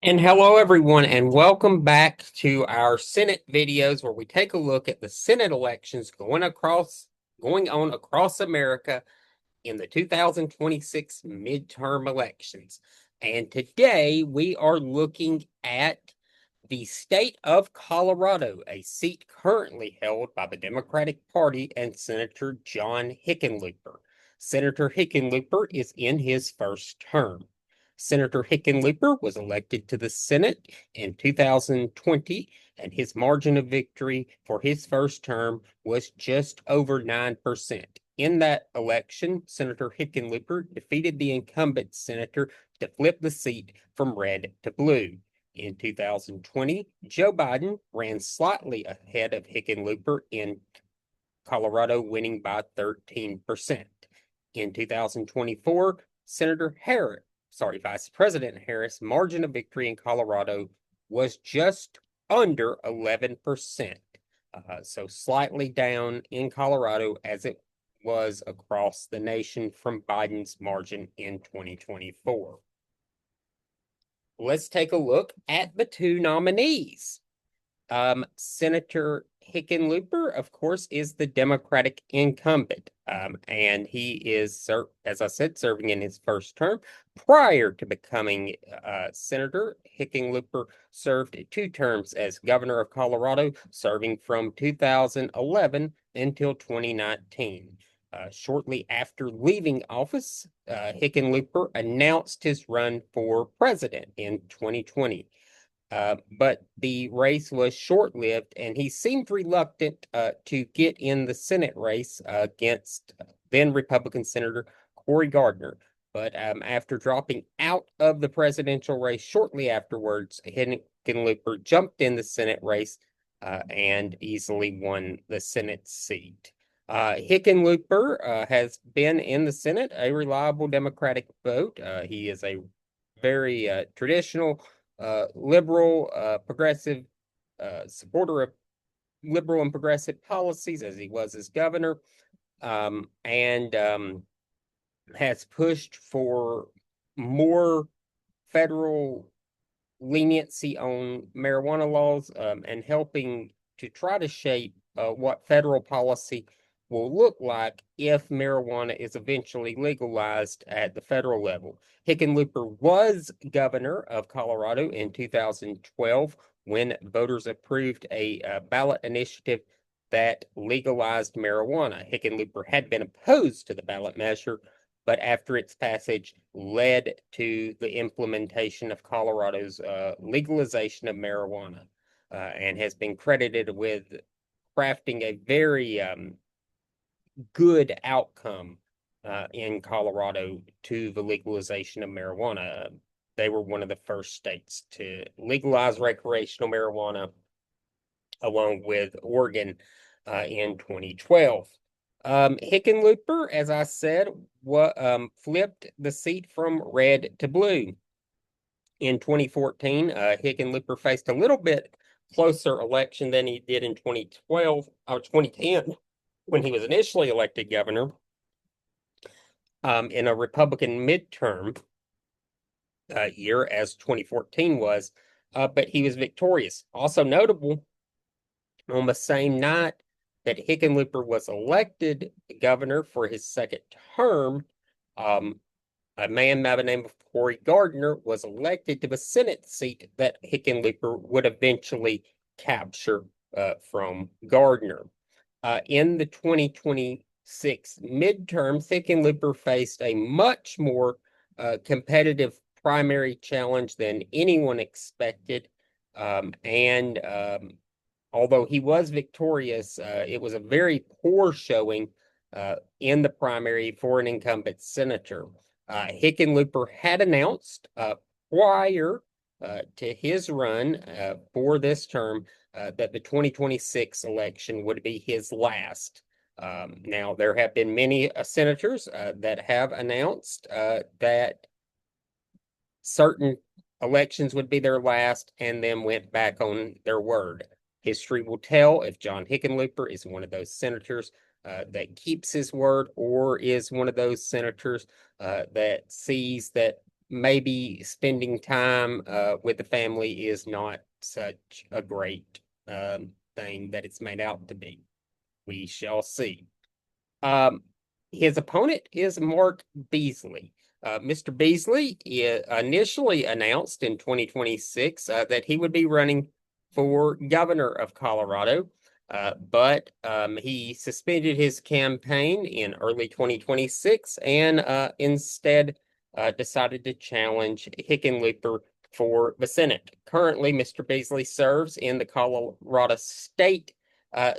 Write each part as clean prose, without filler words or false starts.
And hello, everyone, and welcome back to our Senate videos where we take a look at the Senate elections going on across America in the 2026 midterm elections. And today we are looking at the state of Colorado, a seat currently held by the Democratic Party and Senator John Hickenlooper. Senator Hickenlooper is in his first term. Senator Hickenlooper was elected to the Senate in 2020, and his margin of victory for his first term was just over 9%. In that election, Senator Hickenlooper defeated the incumbent senator to flip the seat from red to blue. In 2020, Joe Biden ran slightly ahead of Hickenlooper in Colorado, winning by 13%. In 2024, Vice President Harris' margin of victory in Colorado was just under 11%. So slightly down in Colorado as it was across the nation from Biden's margin in 2024. Let's take a look at the two nominees. Senator Hickenlooper, of course, is the Democratic incumbent, and he is, as I said, serving in his first term. Prior to becoming senator, Hickenlooper served 2 terms as governor of Colorado, serving from 2011 until 2019. Shortly after leaving office, Hickenlooper announced his run for president in 2020. But the race was short-lived, and he seemed reluctant to get in the Senate race against then Republican Senator Cory Gardner. But after dropping out of the presidential race shortly afterwards, Hickenlooper jumped in the Senate race and easily won the Senate seat. Hickenlooper has been in the Senate, a reliable Democratic vote. He is a very traditional liberal, progressive supporter of liberal and progressive policies, as he was as governor, and has pushed for more federal leniency on marijuana laws and helping to try to shape what federal policy will look like if marijuana is eventually legalized at the federal level. Hickenlooper was governor of Colorado in 2012 when voters approved a ballot initiative that legalized marijuana. Hickenlooper had been opposed to the ballot measure, but after its passage led to the implementation of Colorado's legalization of marijuana and has been credited with crafting a very good outcome in Colorado to the legalization of marijuana. They were one of the first states to legalize recreational marijuana, along with Oregon in 2012. Hickenlooper, as I said, flipped the seat from red to blue. In 2014, Hickenlooper faced a little bit closer election than he did in 2012 or 2010 when he was initially elected governor in a Republican midterm year, as 2014 was, but he was victorious. Also notable, on the same night that Hickenlooper was elected governor for his second term, a man by the name of Cory Gardner was elected to the Senate seat that Hickenlooper would eventually capture from Gardner. In the 2026 midterms, Hickenlooper faced a much more competitive primary challenge than anyone expected. And although he was victorious, it was a very poor showing in the primary for an incumbent senator. Hickenlooper had announced prior to his run for this term that the 2026 election would be his last. Now, there have been many senators that have announced that certain elections would be their last and then went back on their word. History will tell if John Hickenlooper is one of those senators that keeps his word or is one of those senators that sees that maybe spending time with the family is not such a great thing that it's made out to be. We shall see. Um, his opponent is Mark Baisley. Mr. Baisley initially announced in 2026 that he would be running for governor of Colorado, but he suspended his campaign in early 2026 and instead decided to challenge Hickenlooper for the Senate. Currently, Mr. Baisley serves in the Colorado State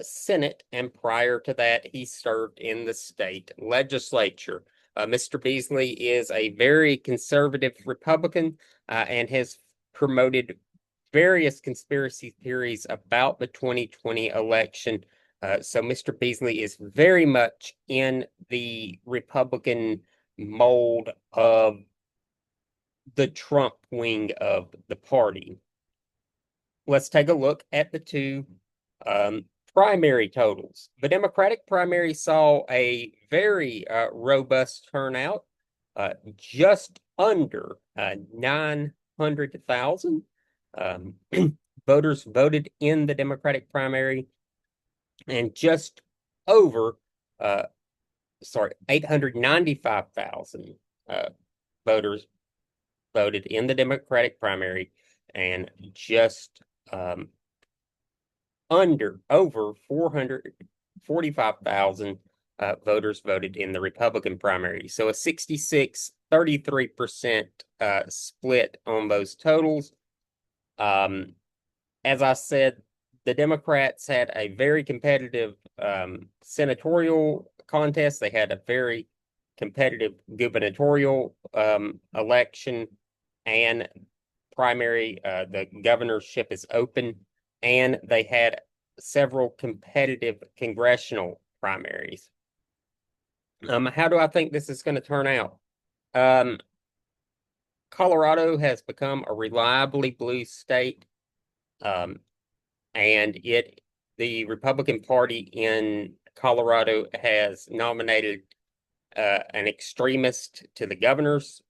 Senate, and prior to that, he served in the state legislature. Mr. Baisley is a very conservative Republican and has promoted various conspiracy theories about the 2020 election. So Mr. Baisley is very much in the Republican mold of the Trump wing of the party. Let's take a look at the two primary totals. The Democratic primary saw a very robust turnout, just under 900,000 voters voted in the Democratic primary, and just over, 895,000 voters voted in the Democratic primary, and just over 445,000 voters voted in the Republican primary. So a 66-33% split on those totals. As I said, the Democrats had a very competitive senatorial contest. They had a very competitive gubernatorial election and primary. The governorship is open, and they had several competitive congressional primaries. How do I think this is going to turn out? Colorado has become a reliably blue state, and the Republican Party in Colorado has nominated an extremist to the governor's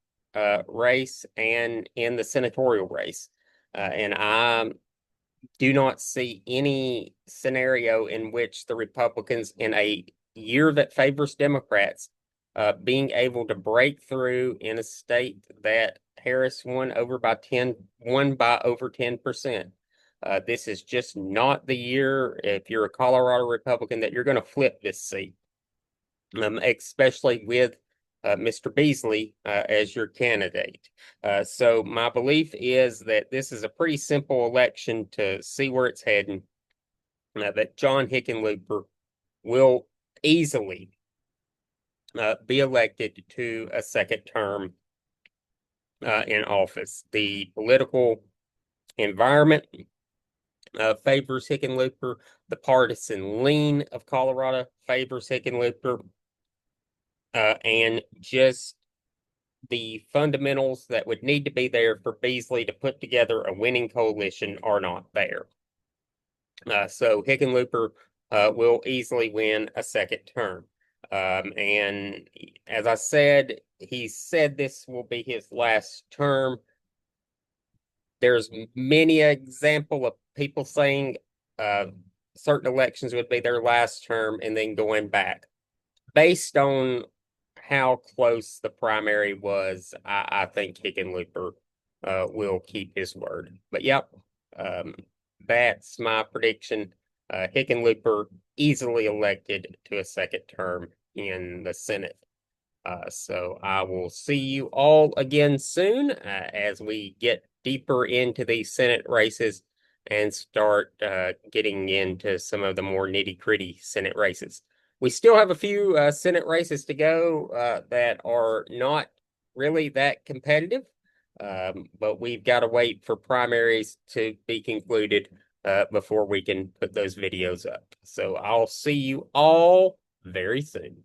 race and in the senatorial race. And I do not see any scenario in which the Republicans, in a year that favors Democrats, being able to break through in a state that Harris won over 10%. This is just not the year, if you're a Colorado Republican, that you're going to flip this seat, especially with Mr. Baisley as your candidate. So my belief is that this is a pretty simple election to see where it's heading, that John Hickenlooper will easily be elected to a second term in office. The political environment favors Hickenlooper. The partisan lean of Colorado favors Hickenlooper. And just the fundamentals that would need to be there for Baisley to put together a winning coalition are not there. So Hickenlooper will easily win a second term. And as I said, he said this will be his last term. There's many example of people saying certain elections would be their last term and then going back. Based on how close the primary was, I think Hickenlooper will keep his word. But yep, that's my prediction. Hickenlooper easily elected to a second term in the Senate. So I will see you all again soon as we get deeper into these Senate races and start getting into some of the more nitty-gritty Senate races. We still have a few Senate races to go that are not really that competitive, but we've got to wait for primaries to be concluded before we can put those videos up. So I'll see you all very soon.